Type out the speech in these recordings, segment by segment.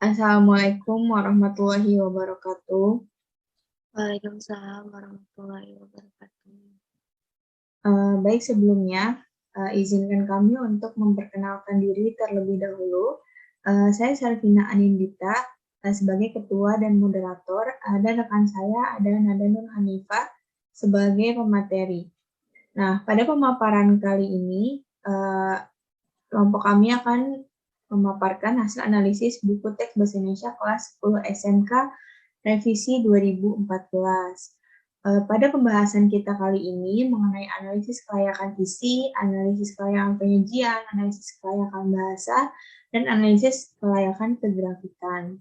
Assalamualaikum warahmatullahi wabarakatuh. Waalaikumsalam warahmatullahi wabarakatuh. Baik sebelumnya, izinkan kami untuk memperkenalkan diri terlebih dahulu. Saya Sarvina Anindita sebagai ketua dan moderator, dan rekan saya ada Nada Nur Hanifah sebagai pemateri. Nah, pada pemaparan kali ini, kelompok kami akan memaparkan hasil analisis buku teks bahasa Indonesia kelas 10 SMK revisi 2014. Pada pembahasan kita kali ini mengenai analisis kelayakan isi, analisis kelayakan penyajian, analisis kelayakan bahasa, dan analisis kelayakan kegrafikan.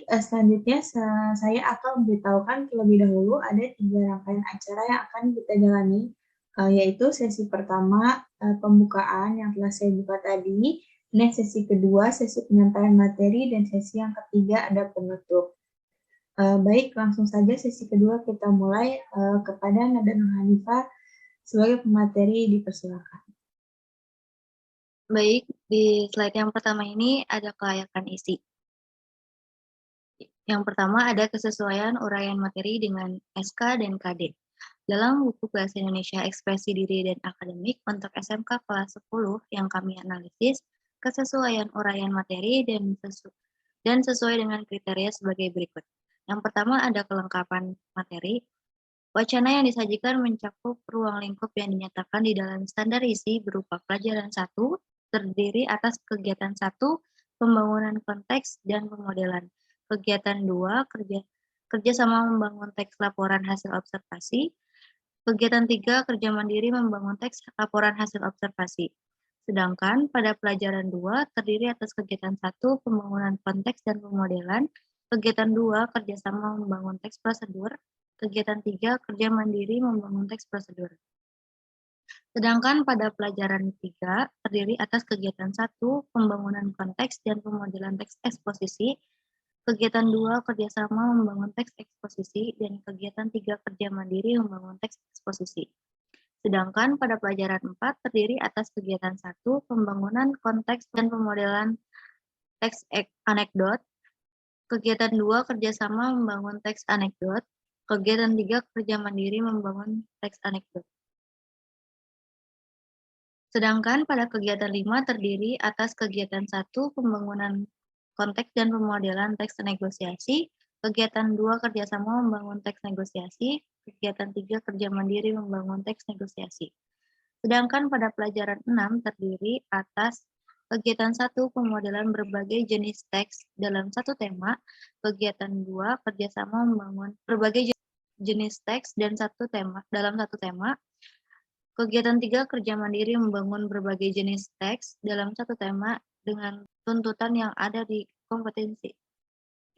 Selanjutnya saya akan memberitahukan terlebih dahulu ada 3 rangkaian acara yang akan kita jalani, yaitu sesi pertama pembukaan yang telah saya buka tadi, next sesi kedua sesi penyampaian materi, dan sesi yang ketiga ada penutup. Baik, langsung saja sesi kedua kita mulai. Kepada Nada Nur Hanifah sebagai pemateri dipersilakan. Baik, di slide yang pertama ini ada kelayakan isi. Yang pertama ada kesesuaian uraian materi dengan SK dan KD. Dalam buku Bahasa Indonesia Ekspresi Diri dan Akademik untuk SMK kelas 10 yang kami analisis, kesesuaian uraian materi dan sesuai dengan kriteria sebagai berikut. Yang pertama ada kelengkapan materi. Wacana yang disajikan mencakup ruang lingkup yang dinyatakan di dalam standar isi berupa pelajaran 1, terdiri atas kegiatan 1, pembangunan konteks dan pemodelan. Kegiatan 2, kerjasama membangun teks laporan hasil observasi. Kegiatan 3, kerja mandiri membangun teks laporan hasil observasi. Sedangkan pada pelajaran 2, terdiri atas kegiatan 1, pembangunan konteks dan pemodelan. Kegiatan 2, kerjasama membangun teks prosedur. Kegiatan 3, kerja mandiri membangun teks prosedur. Sedangkan pada pelajaran 3, terdiri atas kegiatan 1, pembangunan konteks dan pemodelan teks eksposisi. Kegiatan 2, kerjasama membangun teks eksposisi, dan kegiatan 3, kerja mandiri membangun teks eksposisi. Sedangkan pada pelajaran 4, terdiri atas kegiatan 1, pembangunan konteks dan pemodelan teks anekdot. Kegiatan 2, kerjasama membangun teks anekdot. Kegiatan 3, kerja mandiri membangun teks anekdot. Sedangkan pada kegiatan 5 terdiri atas kegiatan 1, pembangunan konteks dan pemodelan teks negosiasi, kegiatan 2, kerjasama membangun teks negosiasi, kegiatan 3, kerja mandiri membangun teks negosiasi. Sedangkan pada pelajaran 6 terdiri atas kegiatan 1, pemodelan berbagai jenis teks dalam satu tema, kegiatan 2, kerjasama membangun berbagai jenis teks dan dalam satu tema, kegiatan 3, kerja mandiri membangun berbagai jenis teks dalam satu tema dengan tuntutan yang ada di kompetensi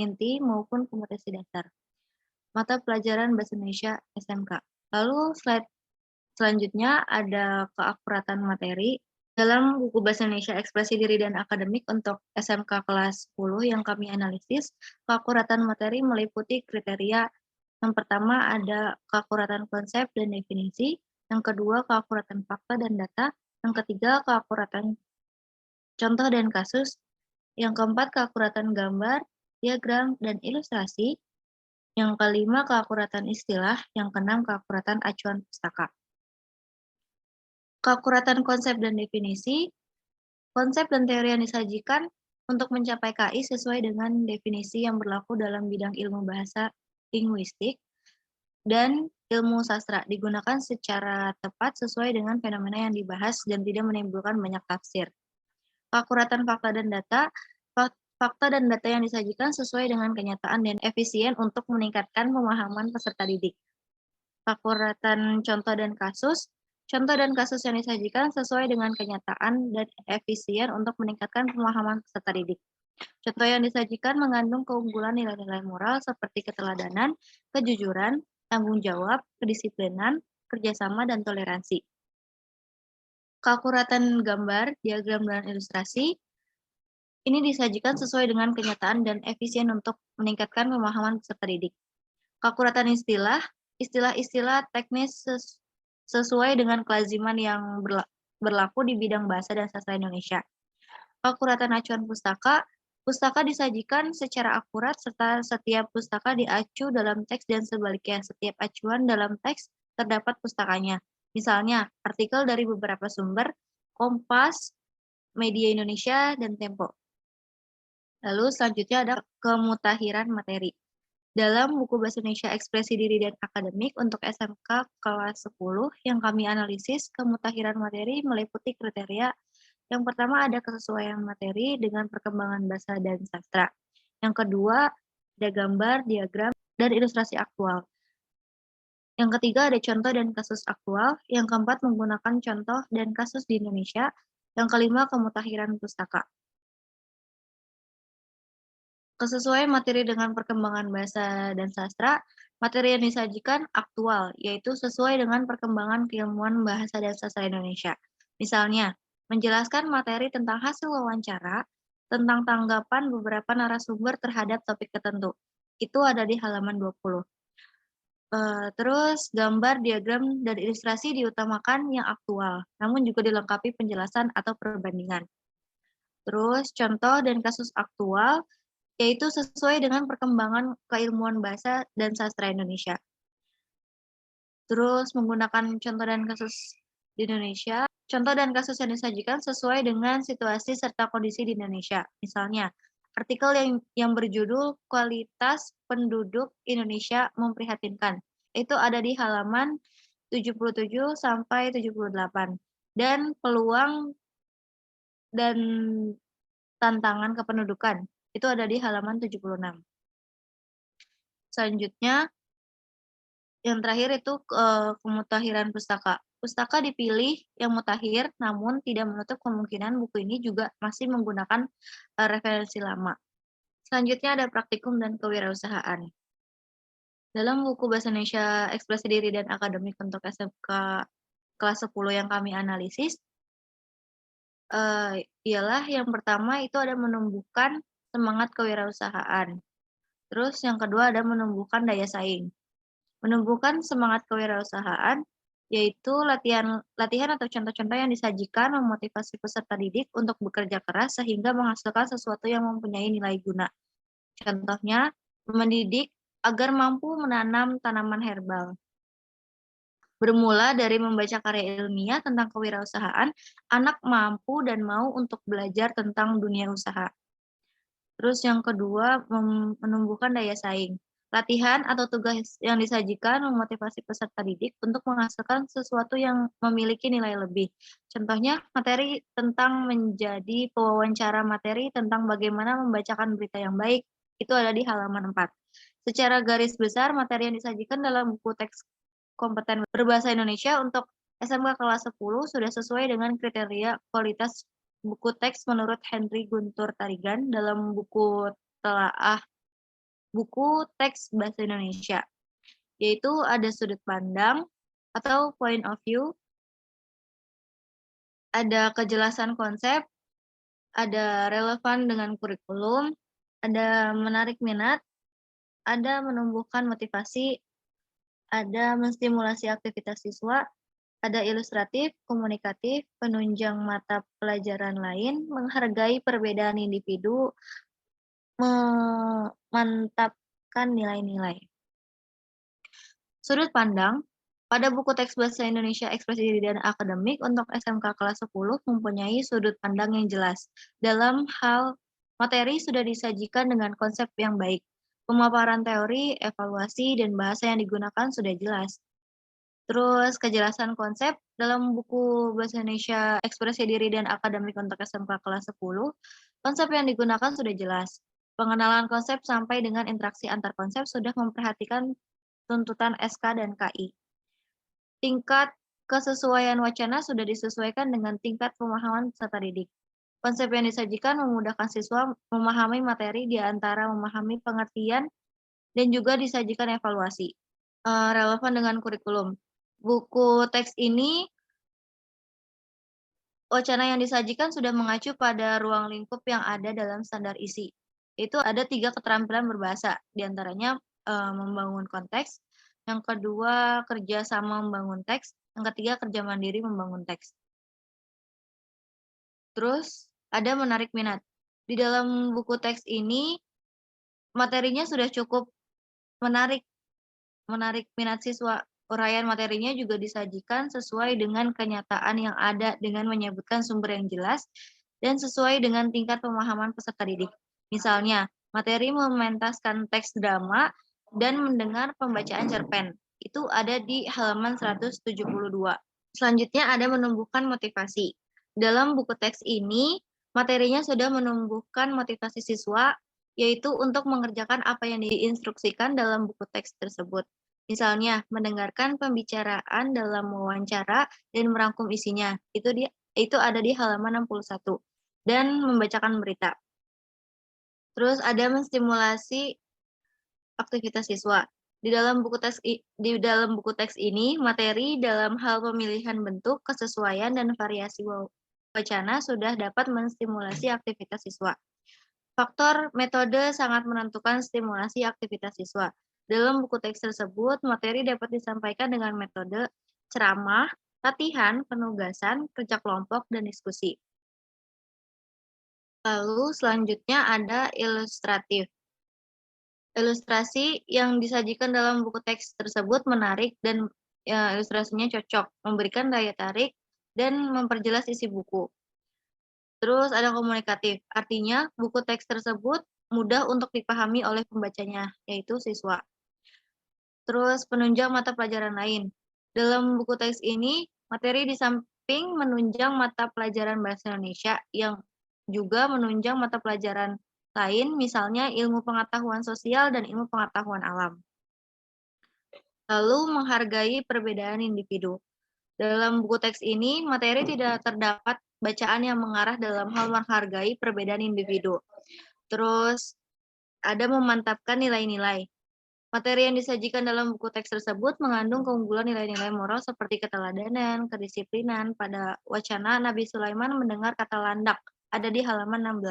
inti maupun kompetensi dasar. Mata pelajaran Bahasa Indonesia SMK. Lalu slide selanjutnya ada keakuratan materi. Dalam buku Bahasa Indonesia Ekspresi Diri dan Akademik untuk SMK kelas 10 yang kami analisis, keakuratan materi meliputi kriteria. Yang pertama ada keakuratan konsep dan definisi, yang kedua keakuratan fakta dan data, yang ketiga keakuratan contoh dan kasus, yang keempat keakuratan gambar, diagram, dan ilustrasi, yang kelima keakuratan istilah, yang keenam keakuratan acuan pustaka. Keakuratan konsep dan definisi, konsep dan teori yang disajikan untuk mencapai KI sesuai dengan definisi yang berlaku dalam bidang ilmu bahasa, linguistik, dan ilmu sastra digunakan secara tepat sesuai dengan fenomena yang dibahas dan tidak menimbulkan banyak tafsir. Keakuratan fakta dan data, fakta dan data yang disajikan sesuai dengan kenyataan dan efisien untuk meningkatkan pemahaman peserta didik. Keakuratan contoh dan kasus, contoh dan kasus yang disajikan sesuai dengan kenyataan dan efisien untuk meningkatkan pemahaman peserta didik. Contoh yang disajikan mengandung keunggulan nilai-nilai moral seperti keteladanan, kejujuran, tanggung jawab, kedisiplinan, kerjasama, dan toleransi. Keakuratan gambar, diagram, dan ilustrasi ini disajikan sesuai dengan kenyataan dan efisien untuk meningkatkan pemahaman peserta didik. Keakuratan istilah, istilah-istilah teknis sesuai dengan kelaziman yang berlaku di bidang bahasa dan sastra Indonesia. Keakuratan acuan pustaka, Pustaka disajikan secara akurat serta setiap pustaka diacu dalam teks dan sebaliknya. Setiap acuan dalam teks terdapat pustakanya. Misalnya, artikel dari beberapa sumber, Kompas, Media Indonesia, dan Tempo. Lalu selanjutnya ada kemutahiran materi. Dalam buku Bahasa Indonesia Ekspresi Diri dan Akademik untuk SMK kelas 10 yang kami analisis, kemutahiran materi meliputi kriteria. Yang pertama ada kesesuaian materi dengan perkembangan bahasa dan sastra. Yang kedua ada gambar, diagram, dan ilustrasi aktual. Yang ketiga ada contoh dan kasus aktual. Yang keempat menggunakan contoh dan kasus di Indonesia. Yang kelima kemutahiran pustaka. Kesesuaian materi dengan perkembangan bahasa dan sastra, materi yang disajikan aktual, yaitu sesuai dengan perkembangan keilmuan bahasa dan sastra Indonesia. Misalnya, menjelaskan materi tentang hasil wawancara, tentang tanggapan beberapa narasumber terhadap topik tertentu. Itu ada di halaman 20. Terus gambar, diagram, dan ilustrasi diutamakan yang aktual, namun juga dilengkapi penjelasan atau perbandingan. Terus contoh dan kasus aktual, yaitu sesuai dengan perkembangan keilmuan bahasa dan sastra Indonesia. Terus menggunakan contoh dan kasus di Indonesia, contoh dan kasus yang disajikan sesuai dengan situasi serta kondisi di Indonesia. Misalnya, artikel yang berjudul Kualitas Penduduk Indonesia Memprihatinkan. Itu ada di halaman 77 sampai 78. Dan peluang dan tantangan kependudukan. Itu ada di halaman 76. Selanjutnya, yang terakhir itu kemutahiran pustaka. Pustaka dipilih yang mutakhir, namun tidak menutup kemungkinan buku ini juga masih menggunakan referensi lama. Selanjutnya ada praktikum dan kewirausahaan. Dalam buku Bahasa Indonesia Ekspresi Diri dan Akademik untuk SMK kelas 10 yang kami analisis, ialah yang pertama itu ada menumbuhkan semangat kewirausahaan. Terus yang kedua ada menumbuhkan daya saing. Menumbuhkan semangat kewirausahaan, yaitu latihan atau contoh-contoh yang disajikan memotivasi peserta didik untuk bekerja keras sehingga menghasilkan sesuatu yang mempunyai nilai guna. Contohnya, mendidik agar mampu menanam tanaman herbal. Bermula dari membaca karya ilmiah tentang kewirausahaan, anak mampu dan mau untuk belajar tentang dunia usaha. Terus yang kedua, menumbuhkan daya saing. Latihan atau tugas yang disajikan memotivasi peserta didik untuk menghasilkan sesuatu yang memiliki nilai lebih. Contohnya, materi tentang menjadi pewawancara materi tentang bagaimana membacakan berita yang baik, itu ada di halaman 4. Secara garis besar, materi yang disajikan dalam buku teks kompeten berbahasa Indonesia untuk SMK kelas 10 sudah sesuai dengan kriteria kualitas buku teks menurut Henry Guntur Tarigan dalam buku telaah buku teks bahasa Indonesia, yaitu ada sudut pandang atau point of view, ada kejelasan konsep, ada relevan dengan kurikulum, ada menarik minat, ada menumbuhkan motivasi, ada menstimulasi aktivitas siswa, ada ilustratif, komunikatif, penunjang mata pelajaran lain, menghargai perbedaan individu, memantapkan nilai-nilai. Sudut pandang, pada buku teks Bahasa Indonesia Ekspresi Diri dan Akademik untuk SMK kelas 10 mempunyai sudut pandang yang jelas. Dalam hal materi sudah disajikan dengan konsep yang baik. Pemaparan teori, evaluasi, dan bahasa yang digunakan sudah jelas. Terus kejelasan konsep dalam buku Bahasa Indonesia Ekspresi Diri dan Akademik untuk SMK kelas 10, konsep yang digunakan sudah jelas. Pengenalan konsep sampai dengan interaksi antar konsep sudah memperhatikan tuntutan SK dan KI. Tingkat kesesuaian wacana sudah disesuaikan dengan tingkat pemahaman peserta didik. Konsep yang disajikan memudahkan siswa memahami materi di antara memahami pengertian dan juga disajikan evaluasi. Relevan dengan kurikulum. Buku teks ini, wacana yang disajikan sudah mengacu pada ruang lingkup yang ada dalam standar isi. Itu ada 3 keterampilan berbahasa, diantaranya membangun konteks, yang kedua kerja sama membangun teks, yang ketiga kerja mandiri membangun teks. Terus ada menarik minat. Di dalam buku teks ini, materinya sudah cukup menarik menarik minat siswa. Uraian materinya juga disajikan sesuai dengan kenyataan yang ada dengan menyebutkan sumber yang jelas dan sesuai dengan tingkat pemahaman peserta didik. Misalnya, materi mementaskan teks drama dan mendengar pembacaan cerpen. Itu ada di halaman 172. Selanjutnya ada menumbuhkan motivasi. Dalam buku teks ini, materinya sudah menumbuhkan motivasi siswa, yaitu untuk mengerjakan apa yang diinstruksikan dalam buku teks tersebut. Misalnya, mendengarkan pembicaraan dalam wawancara dan merangkum isinya. Itu ada di halaman 61. Dan membacakan berita. Terus ada menstimulasi aktivitas siswa. Di dalam buku teks ini, materi dalam hal pemilihan bentuk, kesesuaian, dan variasi wacana sudah dapat menstimulasi aktivitas siswa. Faktor metode sangat menentukan stimulasi aktivitas siswa. Dalam buku teks tersebut, materi dapat disampaikan dengan metode ceramah, latihan, penugasan, kerja kelompok, dan diskusi. Lalu selanjutnya ada ilustratif. Ilustrasi yang disajikan dalam buku teks tersebut menarik dan ilustrasinya cocok, memberikan daya tarik, dan memperjelas isi buku. Terus ada komunikatif, artinya buku teks tersebut mudah untuk dipahami oleh pembacanya, yaitu siswa. Terus penunjang mata pelajaran lain. Dalam buku teks ini, materi di samping menunjang mata pelajaran bahasa Indonesia yang juga menunjang mata pelajaran lain, misalnya ilmu pengetahuan sosial dan ilmu pengetahuan alam. Lalu menghargai perbedaan individu. Dalam buku teks ini, materi tidak terdapat bacaan yang mengarah dalam hal menghargai perbedaan individu. Terus ada memantapkan nilai-nilai. Materi yang disajikan dalam buku teks tersebut mengandung keunggulan nilai-nilai moral seperti keteladanan, kedisiplinan. Pada wacana Nabi Sulaiman mendengar kata landak, ada di halaman 16.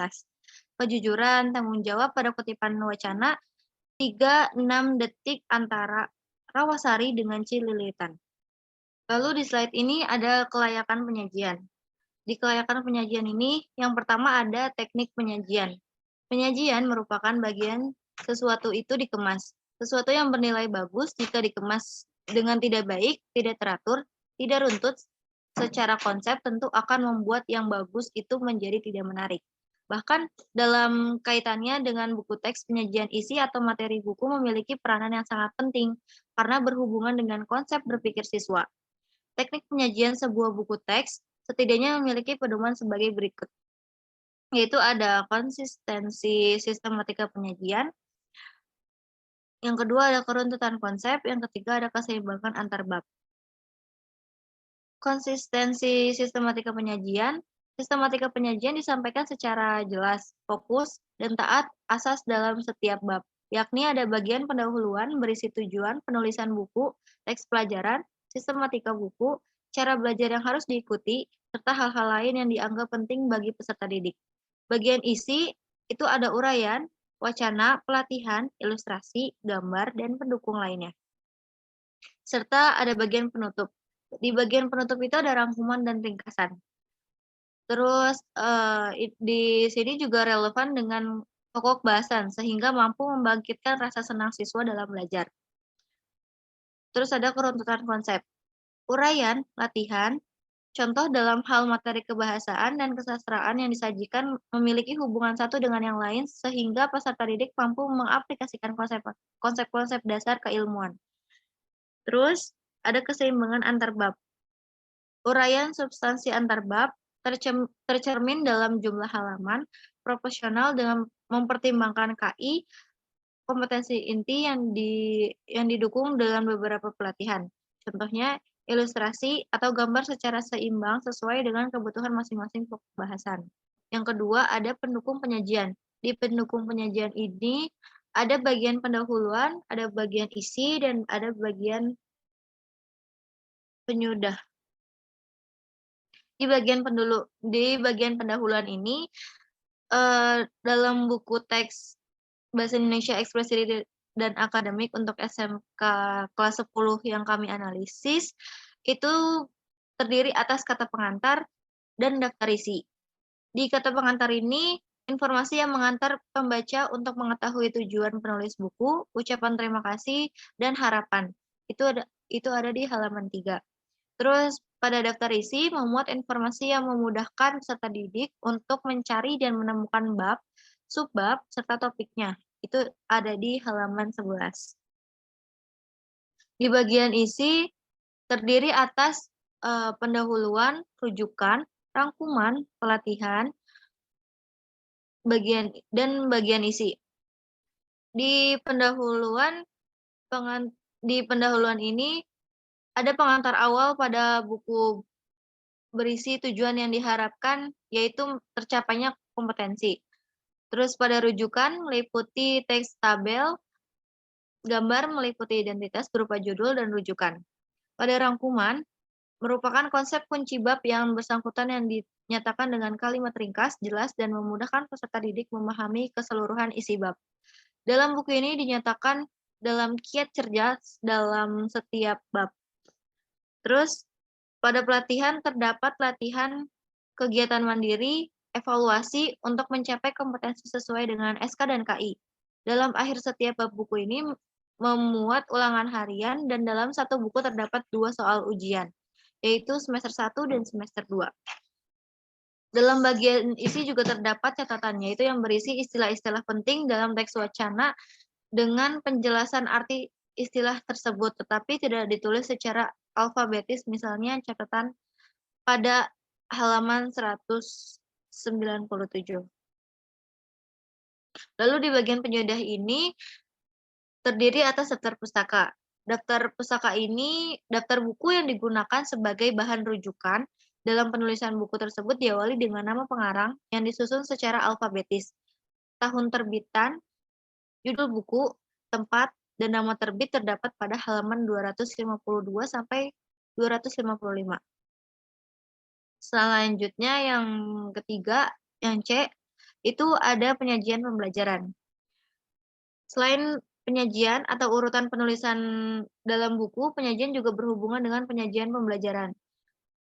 Kejujuran, tanggung jawab pada kutipan wacana 3-6 detik antara Rawasari dengan Cililitan. Lalu di slide ini ada kelayakan penyajian. Di kelayakan penyajian ini, yang pertama ada teknik penyajian. Penyajian merupakan bagian sesuatu itu dikemas. Sesuatu yang bernilai bagus jika dikemas dengan tidak baik, tidak teratur, tidak runtut secara konsep tentu akan membuat yang bagus itu menjadi tidak menarik. Bahkan dalam kaitannya dengan buku teks, penyajian isi atau materi buku memiliki peranan yang sangat penting karena berhubungan dengan konsep berpikir siswa. Teknik penyajian sebuah buku teks setidaknya memiliki pedoman sebagai berikut, yaitu ada konsistensi sistematika penyajian, yang kedua ada keruntutan konsep, yang ketiga ada keseimbangan antar bab. Konsistensi sistematika penyajian disampaikan secara jelas, fokus, dan taat asas dalam setiap bab, yakni ada bagian pendahuluan berisi tujuan, penulisan buku, teks pelajaran, sistematika buku, cara belajar yang harus diikuti, serta hal-hal lain yang dianggap penting bagi peserta didik. Bagian isi itu ada uraian, wacana, pelatihan, ilustrasi, gambar, dan pendukung lainnya. Serta ada bagian penutup. Di bagian penutup itu ada rangkuman dan ringkasan. Terus di sini juga relevan dengan pokok bahasan sehingga mampu membangkitkan rasa senang siswa dalam belajar. Terus ada keruntutan konsep. Uraian, latihan, contoh dalam hal materi kebahasaan dan kesastraan yang disajikan memiliki hubungan satu dengan yang lain sehingga peserta didik mampu mengaplikasikan konsep-konsep dasar keilmuan. Terus ada keseimbangan antar bab. Uraian substansi antar bab tercermin dalam jumlah halaman, proporsional dengan mempertimbangkan KI, kompetensi inti yang didukung dengan beberapa pelatihan. Contohnya, ilustrasi atau gambar secara seimbang sesuai dengan kebutuhan masing-masing pokok bahasan. Yang kedua, ada pendukung penyajian. Di pendukung penyajian ini ada bagian pendahuluan, ada bagian isi, dan ada bagian penyudah. Di bagian pendahuluan ini, dalam buku teks Bahasa Indonesia Ekspresi Diri dan Akademik untuk SMK kelas 10 yang kami analisis, itu terdiri atas kata pengantar dan daftar isi. Di kata pengantar ini informasi yang mengantar pembaca untuk mengetahui tujuan penulis buku, ucapan terima kasih, dan harapan. Itu ada di halaman 3. Terus pada daftar isi memuat informasi yang memudahkan peserta didik untuk mencari dan menemukan bab, subbab, serta topiknya. Itu ada di halaman 11. Di bagian isi terdiri atas pendahuluan, rujukan, rangkuman, pelatihan, bagian isi. Di pendahuluan ini ada pengantar awal pada buku berisi tujuan yang diharapkan, yaitu tercapainya kompetensi. Terus pada rujukan meliputi teks tabel, gambar meliputi identitas berupa judul dan rujukan. Pada rangkuman merupakan konsep kunci bab yang bersangkutan yang dinyatakan dengan kalimat ringkas, jelas, dan memudahkan peserta didik memahami keseluruhan isi bab. Dalam buku ini dinyatakan dalam kiat cerdas dalam setiap bab. Terus pada pelatihan terdapat latihan kegiatan mandiri, evaluasi untuk mencapai kompetensi sesuai dengan SK dan KI. Dalam akhir setiap bab buku ini memuat ulangan harian dan dalam satu buku terdapat 2 soal ujian, yaitu semester 1 dan semester 2. Dalam bagian isi juga terdapat catatannya, yaitu yang berisi istilah-istilah penting dalam teks wacana dengan penjelasan arti istilah tersebut, tetapi tidak ditulis secara alfabetis, misalnya catatan pada halaman 197. Lalu di bagian penyudah ini terdiri atas daftar pustaka. Daftar pustaka ini daftar buku yang digunakan sebagai bahan rujukan dalam penulisan buku tersebut diawali dengan nama pengarang yang disusun secara alfabetis, tahun terbitan, judul buku, tempat, dan nama terbit terdapat pada halaman 252 sampai 255. Selanjutnya yang ketiga, yang C, itu ada penyajian pembelajaran. Selain penyajian atau urutan penulisan dalam buku, penyajian juga berhubungan dengan penyajian pembelajaran.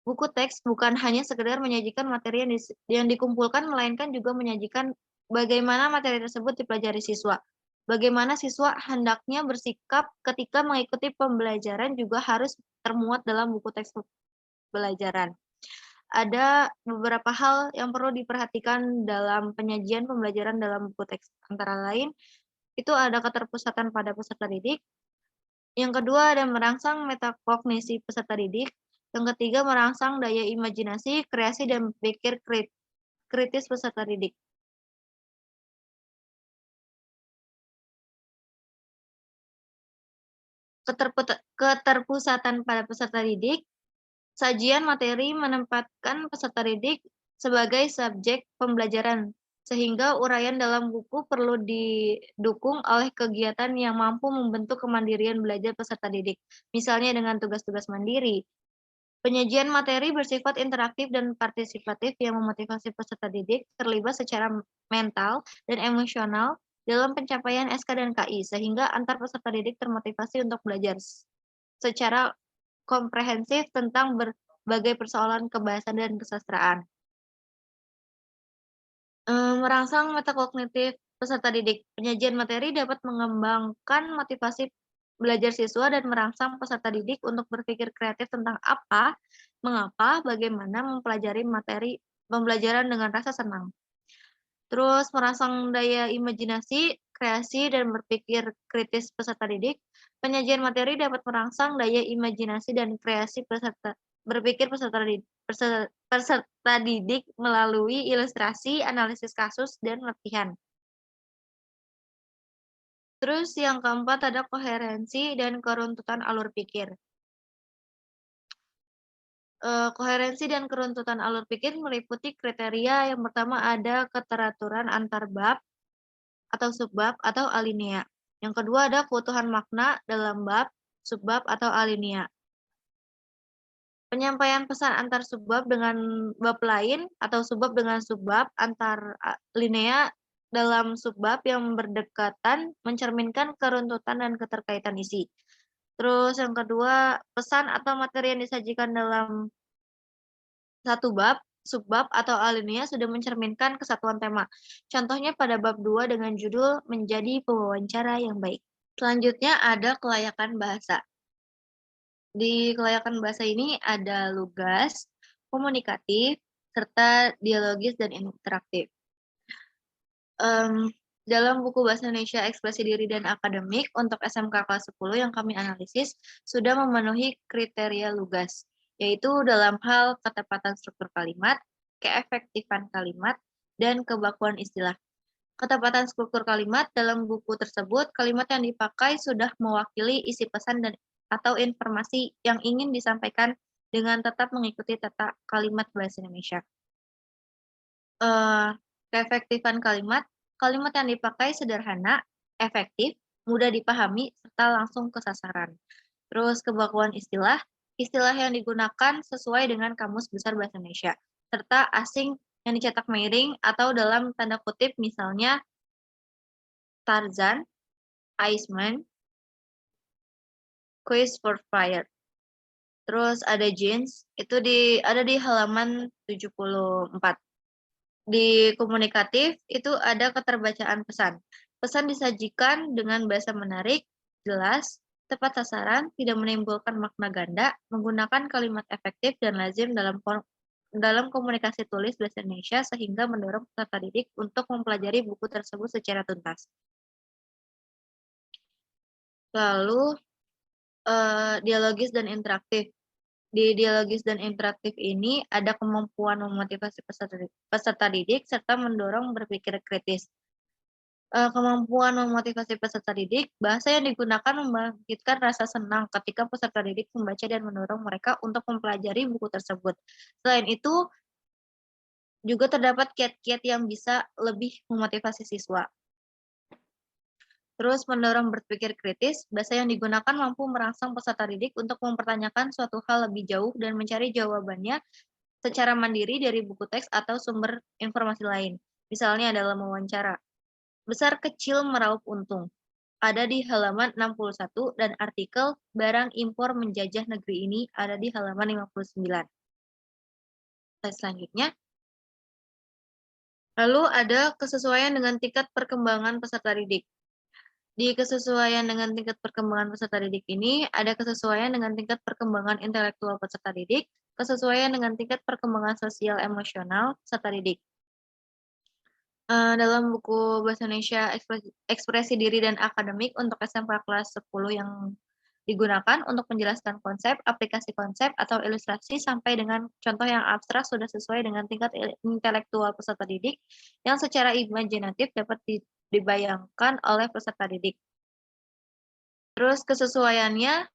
Buku teks bukan hanya sekedar menyajikan materi yang dikumpulkan, melainkan juga menyajikan bagaimana materi tersebut dipelajari siswa. Bagaimana siswa hendaknya bersikap ketika mengikuti pembelajaran juga harus termuat dalam buku teks pembelajaran. Ada beberapa hal yang perlu diperhatikan dalam penyajian pembelajaran dalam buku teks, antara lain itu ada keterpusatan pada peserta didik. Yang kedua ada merangsang metakognisi peserta didik. Yang ketiga merangsang daya imajinasi, kreasi, dan berpikir kritis peserta didik. Keterpusatan pada peserta didik. Sajian materi menempatkan peserta didik sebagai subjek pembelajaran, sehingga uraian dalam buku perlu didukung oleh kegiatan yang mampu membentuk kemandirian belajar peserta didik, misalnya dengan tugas-tugas mandiri. Penyajian materi bersifat interaktif dan partisipatif yang memotivasi peserta didik terlibat secara mental dan emosional dalam pencapaian SK dan KI, sehingga antar peserta didik termotivasi untuk belajar secara komprehensif tentang berbagai persoalan kebahasaan dan kesastraan. Merangsang metakognitif peserta didik. Penyajian materi dapat mengembangkan motivasi belajar siswa dan merangsang peserta didik untuk berpikir kreatif tentang apa, mengapa, bagaimana mempelajari materi pembelajaran dengan rasa senang. Terus merangsang daya imajinasi, kreasi, dan berpikir kritis peserta didik. Penyajian materi dapat merangsang daya imajinasi dan kreasi berpikir peserta didik melalui ilustrasi, analisis kasus, dan latihan. Terus yang keempat ada koherensi dan keruntutan alur pikir. Koherensi dan keruntutan alur pikir meliputi kriteria yang pertama ada keteraturan antar bab atau subbab atau alinea. Yang kedua ada keutuhan makna dalam bab, subbab atau alinea. Penyampaian pesan antar subbab dengan bab lain atau subbab dengan subbab antar alinea dalam subbab yang berdekatan mencerminkan keruntutan dan keterkaitan isi. Terus yang kedua, pesan atau materi yang disajikan dalam satu bab subbab atau alinea sudah mencerminkan kesatuan tema. Contohnya pada bab 2 dengan judul Menjadi Pewawancara yang Baik. Selanjutnya ada kelayakan bahasa. Di kelayakan bahasa ini ada lugas, komunikatif, serta dialogis dan interaktif. Dalam buku Bahasa Indonesia Ekspresi Diri dan Akademik untuk SMK kelas 10 yang kami analisis sudah memenuhi kriteria lugas, yaitu dalam hal ketepatan struktur kalimat, keefektifan kalimat, dan kebakuan istilah. Ketepatan struktur kalimat dalam buku tersebut, kalimat yang dipakai sudah mewakili isi pesan dan atau informasi yang ingin disampaikan dengan tetap mengikuti tata kalimat bahasa Indonesia. Keefektifan kalimat, kalimat yang dipakai sederhana, efektif, mudah dipahami, serta langsung ke sasaran. Terus kebakuan istilah, istilah yang digunakan sesuai dengan Kamus Besar Bahasa Indonesia, serta asing yang dicetak miring atau dalam tanda kutip misalnya Tarzan, Iceman, Quiz for Fire. Terus ada jeans, itu ada di halaman 74. Di komunikatif, itu ada keterbacaan pesan. Pesan disajikan dengan bahasa menarik, jelas, tepat sasaran, tidak menimbulkan makna ganda, menggunakan kalimat efektif dan lazim dalam komunikasi tulis bahasa Indonesia sehingga mendorong peserta didik untuk mempelajari buku tersebut secara tuntas. Lalu, dialogis dan interaktif. Di dialogis dan interaktif ini ada kemampuan memotivasi peserta didik serta mendorong berpikir kritis. Kemampuan memotivasi peserta didik, bahasa yang digunakan membangkitkan rasa senang ketika peserta didik membaca dan mendorong mereka untuk mempelajari buku tersebut. Selain itu, juga terdapat kiat-kiat yang bisa lebih memotivasi siswa. Terus mendorong berpikir kritis, bahasa yang digunakan mampu merangsang peserta didik untuk mempertanyakan suatu hal lebih jauh dan mencari jawabannya secara mandiri dari buku teks atau sumber informasi lain. Misalnya dalam wawancara. Besar kecil meraup untung. Ada di halaman 61 dan artikel barang impor menjajah negeri ini ada di halaman 59. Slide selanjutnya. Lalu ada kesesuaian dengan tingkat perkembangan peserta didik. Di kesesuaian dengan tingkat perkembangan peserta didik ini, ada kesesuaian dengan tingkat perkembangan intelektual peserta didik, kesesuaian dengan tingkat perkembangan sosial emosional peserta didik. Dalam buku Bahasa Indonesia Ekspresi Diri dan Akademik untuk SMK kelas 10 yang digunakan untuk menjelaskan konsep, aplikasi konsep, atau ilustrasi sampai dengan contoh yang abstrak sudah sesuai dengan tingkat intelektual peserta didik yang secara imajinatif dapat dibayangkan oleh peserta didik. Terus kesesuaiannya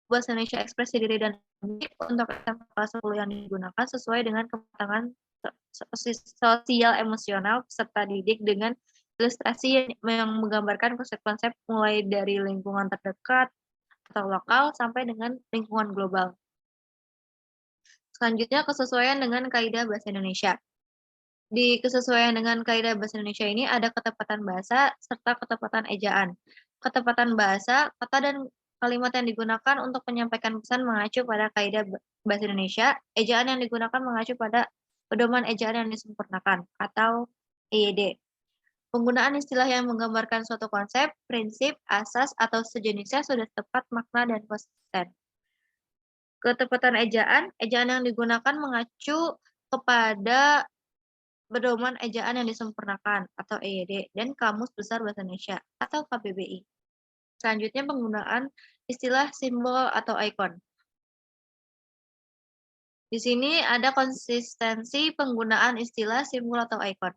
Bahasa Indonesia Ekspresi Diri dan untuk SMK kelas 10 yang digunakan sesuai dengan kematangan sosial emosional peserta didik dengan ilustrasi yang menggambarkan konsep-konsep mulai dari lingkungan terdekat atau lokal sampai dengan lingkungan global. Selanjutnya kesesuaian dengan kaidah bahasa Indonesia. Di kesesuaian dengan kaidah bahasa Indonesia ini ada ketepatan bahasa serta ketepatan ejaan. Ketepatan bahasa, kata dan kalimat yang digunakan untuk menyampaikan pesan mengacu pada kaidah bahasa Indonesia. Ejaan yang digunakan mengacu pada pedoman ejaan yang disempurnakan atau EYD. Penggunaan istilah yang menggambarkan suatu konsep, prinsip, asas, atau sejenisnya sudah tepat makna dan konsisten. Ketepatan ejaan, ejaan yang digunakan mengacu kepada pedoman ejaan yang disempurnakan atau EYD dan Kamus Besar Bahasa Indonesia atau KBBI. Selanjutnya penggunaan istilah simbol atau ikon. Di sini ada konsistensi penggunaan istilah simbol atau ikon.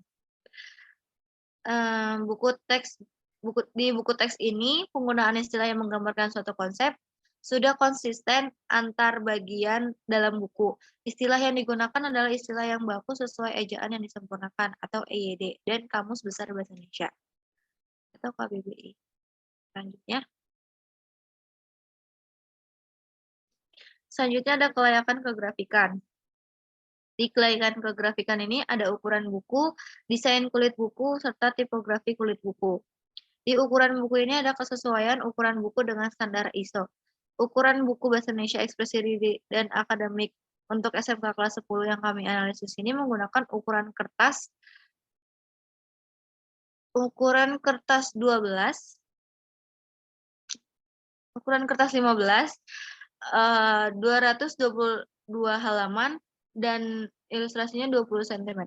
Di buku teks ini penggunaan istilah yang menggambarkan suatu konsep sudah konsisten antar bagian dalam buku. Istilah yang digunakan adalah istilah yang baku sesuai ejaan yang disempurnakan atau EYD dan Kamus Besar Bahasa Indonesia atau KBBI. Selanjutnya ada kelayakan kegrafikan. Di kelayakan kegrafikan ini ada ukuran buku, desain kulit buku, serta tipografi kulit buku. Di ukuran buku ini ada kesesuaian ukuran buku dengan standar ISO. ukuran buku Bahasa Indonesia Ekspresi Diri dan Akademik untuk SMK kelas 10 yang kami analisis ini menggunakan ukuran kertas 12, ukuran kertas 15, 222 halaman, dan ilustrasinya 20 cm.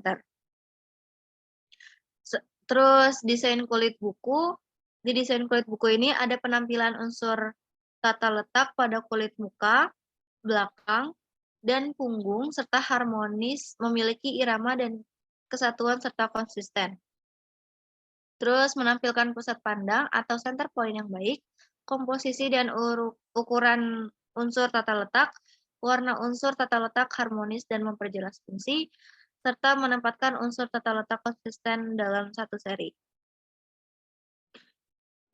Terus desain kulit buku. Di desain kulit buku ini ada penampilan unsur tata letak pada kulit muka, belakang, dan punggung, serta harmonis, memiliki irama dan kesatuan serta konsisten. Terus menampilkan pusat pandang atau center point yang baik, komposisi dan ukuran unsur tata letak, warna unsur tata letak harmonis dan memperjelas fungsi, serta menempatkan unsur tata letak konsisten dalam satu seri.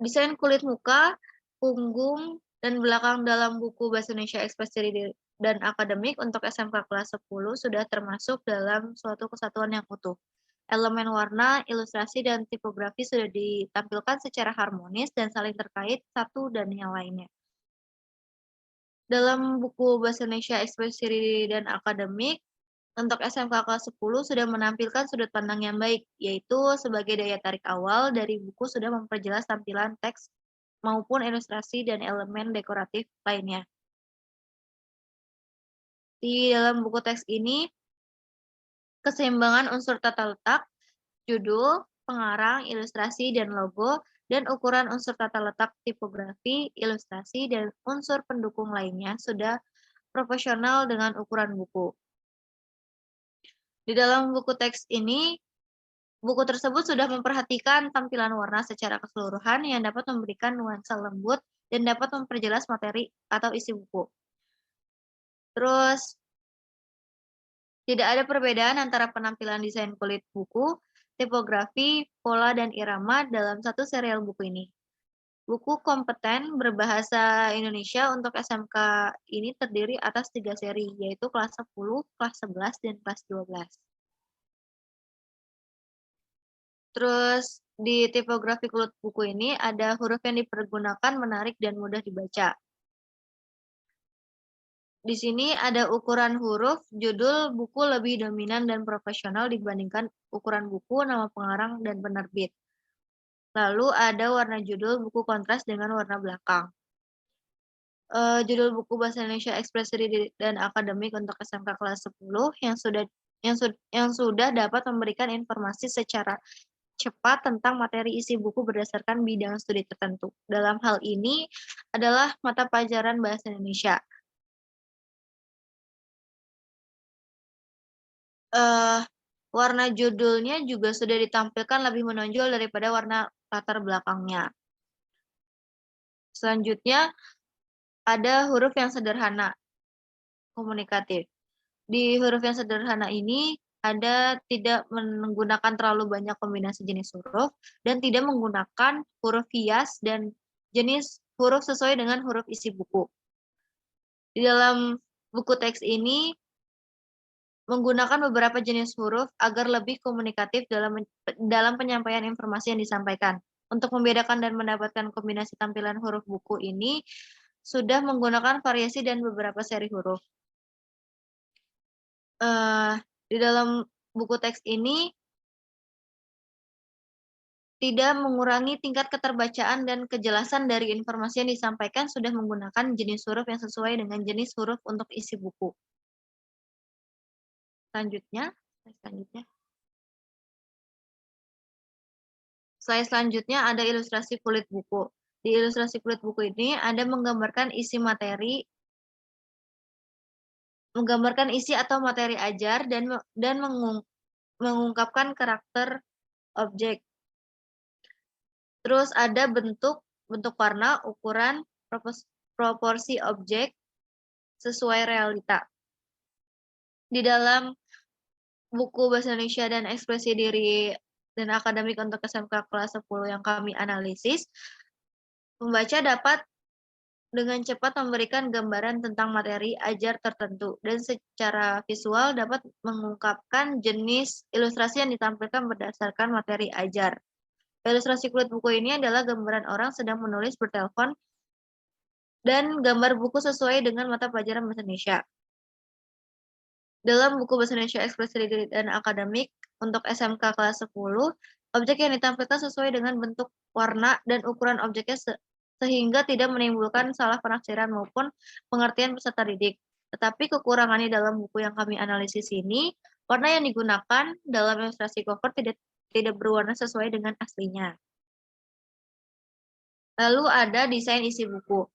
Desain kulit muka, punggung, dan belakang dalam buku Bahasa Indonesia Ekspresi Diri dan Akademik untuk SMK kelas 10 sudah termasuk dalam suatu kesatuan yang utuh. Elemen warna, ilustrasi, dan tipografi sudah ditampilkan secara harmonis dan saling terkait satu dan yang lainnya. Dalam buku Bahasa Indonesia Ekspresi Diri dan Akademik, untuk SMK kelas 10 sudah menampilkan sudut pandang yang baik, yaitu sebagai daya tarik awal dari buku sudah memperjelas tampilan teks maupun ilustrasi dan elemen dekoratif lainnya. Di dalam buku teks ini, keseimbangan unsur tata letak, judul, pengarang, ilustrasi, dan logo, dan ukuran unsur tata letak, tipografi, ilustrasi, dan unsur pendukung lainnya sudah proporsional dengan ukuran buku. Di dalam buku teks ini, buku tersebut sudah memperhatikan tampilan warna secara keseluruhan yang dapat memberikan nuansa lembut dan dapat memperjelas materi atau isi buku. Terus, tidak ada perbedaan antara penampilan desain kulit buku, tipografi, pola, dan irama dalam satu serial buku ini. Buku kompeten berbahasa Indonesia untuk SMK ini terdiri atas 3 seri, yaitu kelas 10, kelas 11, dan kelas 12. Terus di tipografi kulit buku ini ada huruf yang dipergunakan menarik dan mudah dibaca. Di sini ada ukuran huruf, judul buku lebih dominan dan profesional dibandingkan ukuran buku, nama pengarang, dan penerbit. Lalu ada warna judul buku kontras dengan warna belakang. Judul buku Bahasa Indonesia Ekspresi Diri dan Akademik untuk SMK kelas 10 yang sudah dapat memberikan informasi secara cepat tentang materi isi buku berdasarkan bidang studi tertentu. Dalam hal ini adalah mata pelajaran Bahasa Indonesia. Warna judulnya juga sudah ditampilkan lebih menonjol daripada warna latar belakangnya. Selanjutnya, ada huruf yang sederhana, komunikatif. Di huruf yang sederhana ini, ada tidak menggunakan terlalu banyak kombinasi jenis huruf, dan tidak menggunakan huruf hias dan jenis huruf sesuai dengan huruf isi buku. Di dalam buku teks ini, menggunakan beberapa jenis huruf agar lebih komunikatif dalam penyampaian informasi yang disampaikan. Untuk membedakan dan mendapatkan kombinasi tampilan huruf buku ini, sudah menggunakan variasi dan beberapa seri huruf. Di dalam buku teks ini, tidak mengurangi tingkat keterbacaan dan kejelasan dari informasi yang disampaikan, sudah menggunakan jenis huruf yang sesuai dengan jenis huruf untuk isi buku. Slide selanjutnya ada ilustrasi kulit buku. Di ilustrasi kulit buku ini ada menggambarkan isi atau materi ajar dan mengungkapkan karakter objek. Terus ada bentuk warna, ukuran, proporsi objek sesuai realita. Di dalam buku Bahasa Indonesia dan Ekspresi Diri dan Akademik untuk SMK kelas 10 yang kami analisis, pembaca dapat dengan cepat memberikan gambaran tentang materi ajar tertentu dan secara visual dapat mengungkapkan jenis ilustrasi yang ditampilkan berdasarkan materi ajar. Ilustrasi kulit buku ini adalah gambaran orang sedang menulis bertelepon dan gambar buku sesuai dengan mata pelajaran bahasa Indonesia. Dalam buku bahasa Indonesia ekspresi diri dan akademik untuk SMK kelas 10, objek yang ditampilkan sesuai dengan bentuk, warna, dan ukuran objeknya sehingga tidak menimbulkan salah penafsiran maupun pengertian peserta didik. Tetapi kekurangannya dalam buku yang kami analisis ini, warna yang digunakan dalam ilustrasi cover tidak berwarna sesuai dengan aslinya. Lalu ada desain isi buku.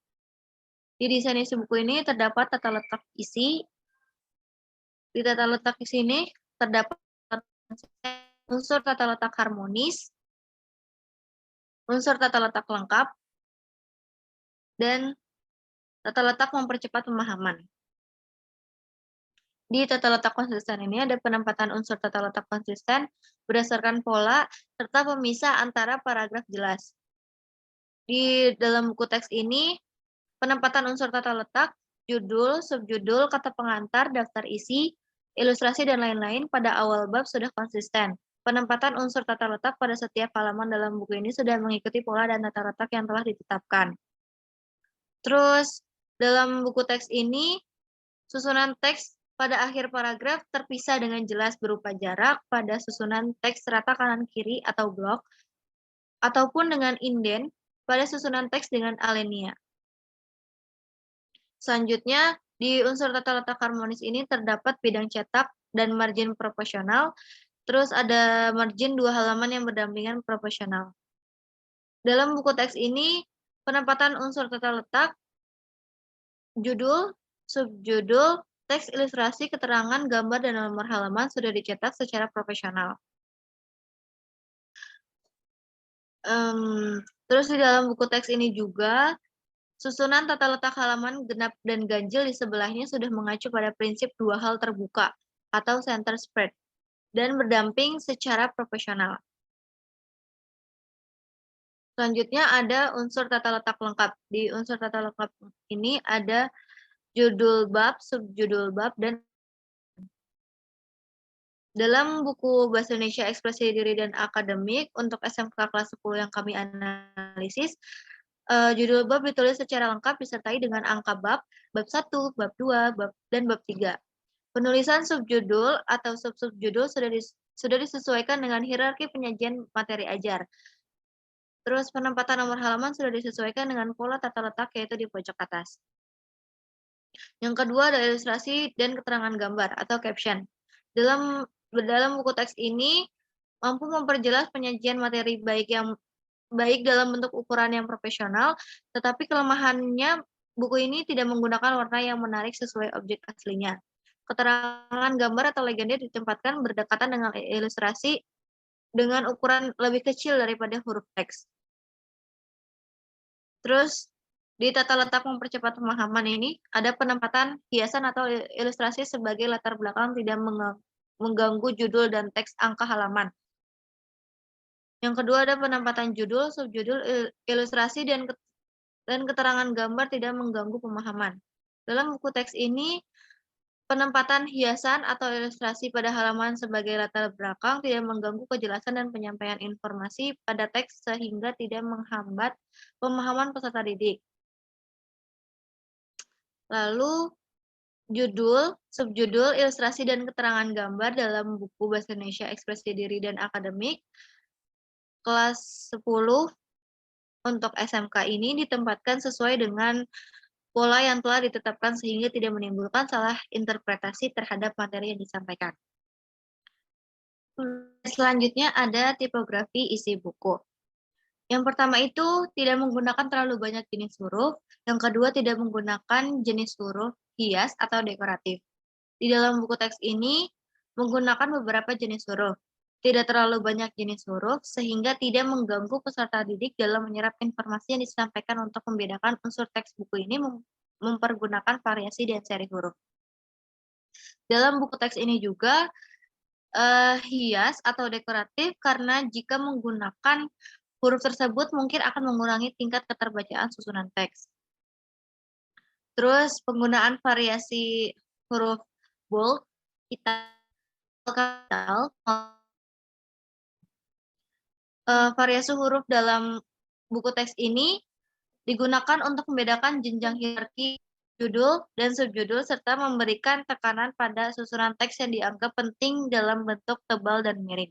Di desain isi buku ini terdapat tata letak isi. Di tata letak di sini terdapat unsur tata letak harmonis, unsur tata letak lengkap, dan tata letak mempercepat pemahaman. Di tata letak konsisten ini ada penempatan unsur tata letak konsisten berdasarkan pola serta pemisah antara paragraf jelas. Di dalam buku teks ini, penempatan unsur tata letak, judul, subjudul, kata pengantar, daftar isi, ilustrasi, dan lain-lain pada awal bab sudah konsisten. Penempatan unsur tata letak pada setiap halaman dalam buku ini sudah mengikuti pola dan tata letak yang telah ditetapkan. Terus, dalam buku teks ini, susunan teks pada akhir paragraf terpisah dengan jelas berupa jarak pada susunan teks rata kanan-kiri atau blok, ataupun dengan inden pada susunan teks dengan alinea. Selanjutnya, di unsur tata letak harmonis ini terdapat bidang cetak dan margin proporsional, terus ada margin 2 halaman yang berdampingan proporsional. Dalam buku teks ini, penempatan unsur tata letak, judul, subjudul, teks ilustrasi, keterangan, gambar, dan nomor halaman sudah dicetak secara profesional. Terus di dalam buku teks ini juga, susunan tata letak halaman genap dan ganjil di sebelahnya sudah mengacu pada prinsip 2 hal terbuka atau center spread dan berdamping secara proporsional. Selanjutnya ada unsur tata letak lengkap. Di unsur tata letak ini ada judul bab, subjudul bab, dan dalam buku Bahasa Indonesia Ekspresi Diri dan Akademik untuk SMK kelas 10 yang kami analisis, judul bab ditulis secara lengkap disertai dengan angka bab 1, bab 2, dan bab 3. Penulisan subjudul atau sub-subjudul sudah disesuaikan dengan hierarki penyajian materi ajar. Terus penempatan nomor halaman sudah disesuaikan dengan pola tata letak yaitu di pojok atas. Yang kedua ada ilustrasi dan keterangan gambar atau caption. Dalam buku teks ini mampu memperjelas penyajian materi baik dalam bentuk ukuran yang profesional, tetapi kelemahannya buku ini tidak menggunakan warna yang menarik sesuai objek aslinya. Keterangan gambar atau legenda ditempatkan berdekatan dengan ilustrasi dengan ukuran lebih kecil daripada huruf teks. Terus di tata letak mempercepat pemahaman ini ada penempatan hiasan atau ilustrasi sebagai latar belakang tidak mengganggu judul dan teks angka halaman. Yang kedua ada penempatan judul, subjudul, ilustrasi, dan keterangan gambar tidak mengganggu pemahaman. Dalam buku teks ini, penempatan hiasan atau ilustrasi pada halaman sebagai latar belakang tidak mengganggu kejelasan dan penyampaian informasi pada teks sehingga tidak menghambat pemahaman peserta didik. Lalu, judul, subjudul, ilustrasi, dan keterangan gambar dalam buku Bahasa Indonesia Ekspresi Diri dan Akademik kelas 10 untuk SMK ini ditempatkan sesuai dengan pola yang telah ditetapkan sehingga tidak menimbulkan salah interpretasi terhadap materi yang disampaikan. Selanjutnya ada tipografi isi buku. Yang pertama itu tidak menggunakan terlalu banyak jenis huruf. Yang kedua tidak menggunakan jenis huruf hias atau dekoratif. Di dalam buku teks ini menggunakan beberapa jenis huruf. Tidak terlalu banyak jenis huruf sehingga tidak mengganggu peserta didik dalam menyerap informasi yang disampaikan. Untuk membedakan unsur teks buku ini mempergunakan variasi dan seri huruf. Dalam buku teks ini juga hias atau dekoratif karena jika menggunakan huruf tersebut mungkin akan mengurangi tingkat keterbacaan susunan teks. Terus penggunaan variasi huruf bold, capital, variasi huruf dalam buku teks ini Digunakan untuk membedakan jenjang hierarki judul dan subjudul serta memberikan tekanan pada susunan teks yang dianggap penting dalam bentuk tebal dan miring.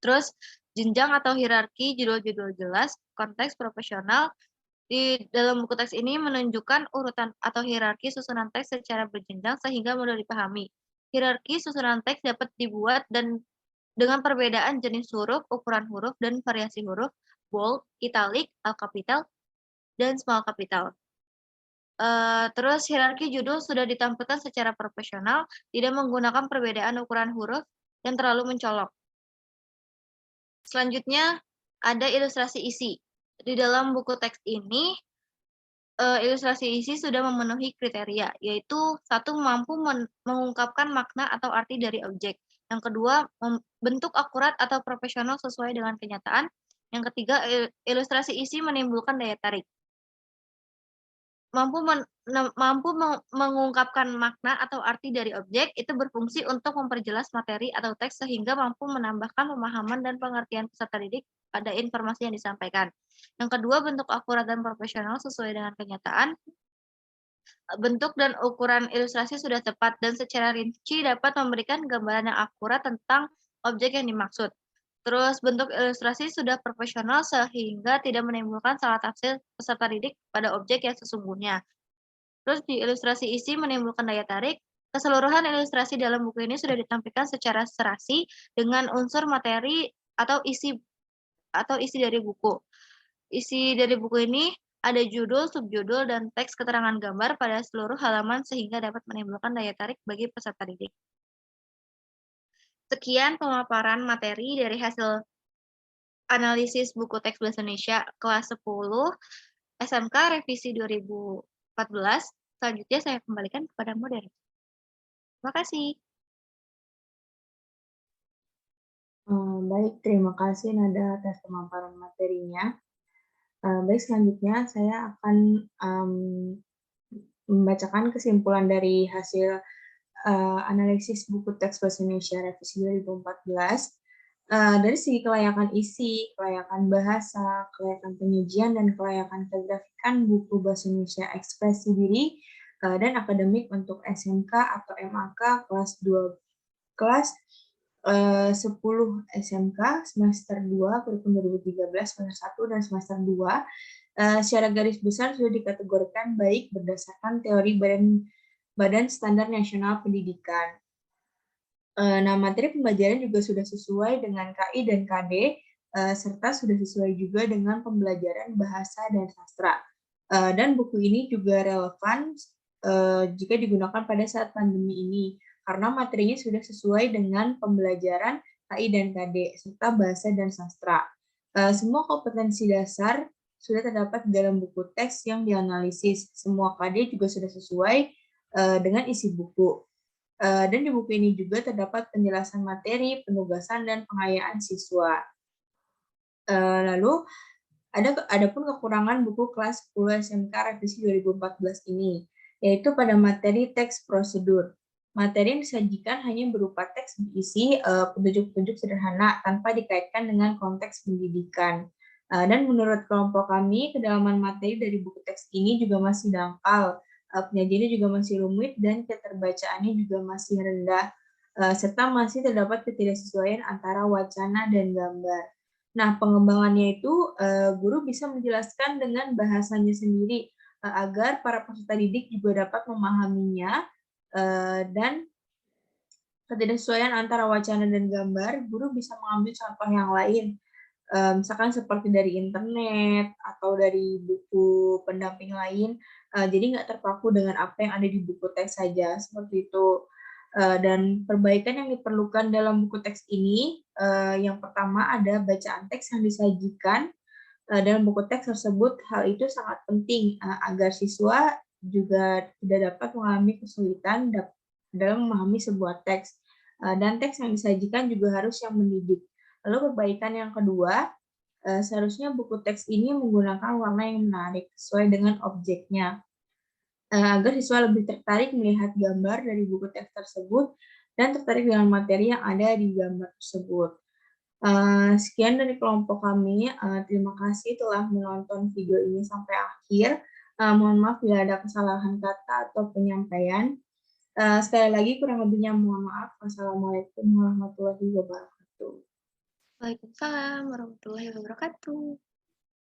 Terus jenjang atau hierarki judul-judul jelas, konteks profesional. Di dalam buku teks ini menunjukkan urutan atau hierarki susunan teks secara berjenjang sehingga mudah dipahami. Hierarki susunan teks dapat dibuat dan dengan perbedaan jenis huruf, ukuran huruf, dan variasi huruf, bold, italic, all capital, dan small capital. Terus hierarki judul sudah ditampilkan secara profesional, tidak menggunakan perbedaan ukuran huruf yang terlalu mencolok. Selanjutnya ada ilustrasi isi. Di dalam buku teks ini, ilustrasi isi sudah memenuhi kriteria, yaitu satu, mampu mengungkapkan makna atau arti dari objek. Yang kedua, bentuk akurat atau profesional sesuai dengan kenyataan. Yang ketiga, ilustrasi isi menimbulkan daya tarik. Mampu mengungkapkan makna atau arti dari objek itu berfungsi untuk memperjelas materi atau teks sehingga mampu menambahkan pemahaman dan pengertian peserta didik pada informasi yang disampaikan. Yang kedua, bentuk akurat dan profesional sesuai dengan kenyataan. Bentuk dan ukuran ilustrasi sudah tepat dan secara rinci dapat memberikan gambaran yang akurat tentang objek yang dimaksud. Terus bentuk ilustrasi sudah profesional sehingga tidak menimbulkan salah tafsir peserta didik pada objek yang sesungguhnya. Terus di ilustrasi isi menimbulkan daya tarik. Keseluruhan ilustrasi dalam buku ini sudah ditampilkan secara serasi dengan unsur materi atau isi dari buku. Isi dari buku ini ada judul, subjudul, dan teks keterangan gambar pada seluruh halaman sehingga dapat menimbulkan daya tarik bagi peserta didik. Sekian pemaparan materi dari hasil analisis buku teks Bahasa Indonesia kelas 10 SMK revisi 2014. Selanjutnya saya kembalikan kepada moderator. Terima kasih. Baik, terima kasih Nada atas pemaparan materinya. Baik, selanjutnya saya akan membacakan kesimpulan dari hasil analisis buku teks Bahasa Indonesia revisi 2014. Dari segi kelayakan isi, kelayakan bahasa, kelayakan penyajian, dan kelayakan kegrafikan buku Bahasa Indonesia ekspresi diri dan akademik untuk SMK atau MAK kelas 10 SMK semester 2 kurikulum 2013 semester 1 dan semester 2 secara garis besar sudah dikategorikan baik berdasarkan teori Badan Standar Nasional Pendidikan. Nah, materi pembelajaran juga sudah sesuai dengan KI dan KD, serta sudah sesuai juga dengan pembelajaran bahasa dan sastra. Dan buku ini juga relevan jika digunakan pada saat pandemi ini, karena materinya sudah sesuai dengan pembelajaran KI dan KD, serta bahasa dan sastra. Semua kompetensi dasar sudah terdapat dalam buku teks yang dianalisis. Semua KD juga sudah sesuai dengan isi buku. Dan di buku ini juga terdapat penjelasan materi, penugasan, dan pengayaan siswa. Lalu, adapun kekurangan buku kelas 10 SMK revisi 2014 ini, yaitu pada materi teks prosedur. Materi yang disajikan hanya berupa teks berisi petunjuk-petunjuk sederhana tanpa dikaitkan dengan konteks pendidikan. Dan menurut kelompok kami, kedalaman materi dari buku teks ini juga masih dangkal. Penyajiannya juga masih rumit dan keterbacaannya juga masih rendah, serta masih terdapat ketidaksesuaian antara wacana dan gambar. Nah, pengembangannya itu guru bisa menjelaskan dengan bahasanya sendiri agar para peserta didik juga dapat memahaminya dan ketidaksesuaian antara wacana dan gambar, guru bisa mengambil contoh yang lain. Misalkan seperti dari internet atau dari buku pendamping lain, jadi nggak terpaku dengan apa yang ada di buku teks saja, seperti itu. Dan perbaikan yang diperlukan dalam buku teks ini, yang pertama ada bacaan teks yang disajikan dalam buku teks tersebut. Hal itu sangat penting agar siswa juga tidak dapat mengalami kesulitan dalam memahami sebuah teks. Dan teks yang disajikan juga harus yang mendidik. Lalu perbaikan yang kedua, seharusnya buku teks ini menggunakan warna yang menarik sesuai dengan objeknya, agar siswa lebih tertarik melihat gambar dari buku teks tersebut dan tertarik dengan materi yang ada di gambar tersebut. Sekian dari kelompok kami, terima kasih telah menonton video ini sampai akhir. Mohon maaf bila ada kesalahan kata atau penyampaian. Sekali lagi kurang lebihnya mohon maaf. Wassalamualaikum warahmatullahi wabarakatuh. Waalaikumsalam warahmatullahi wabarakatuh.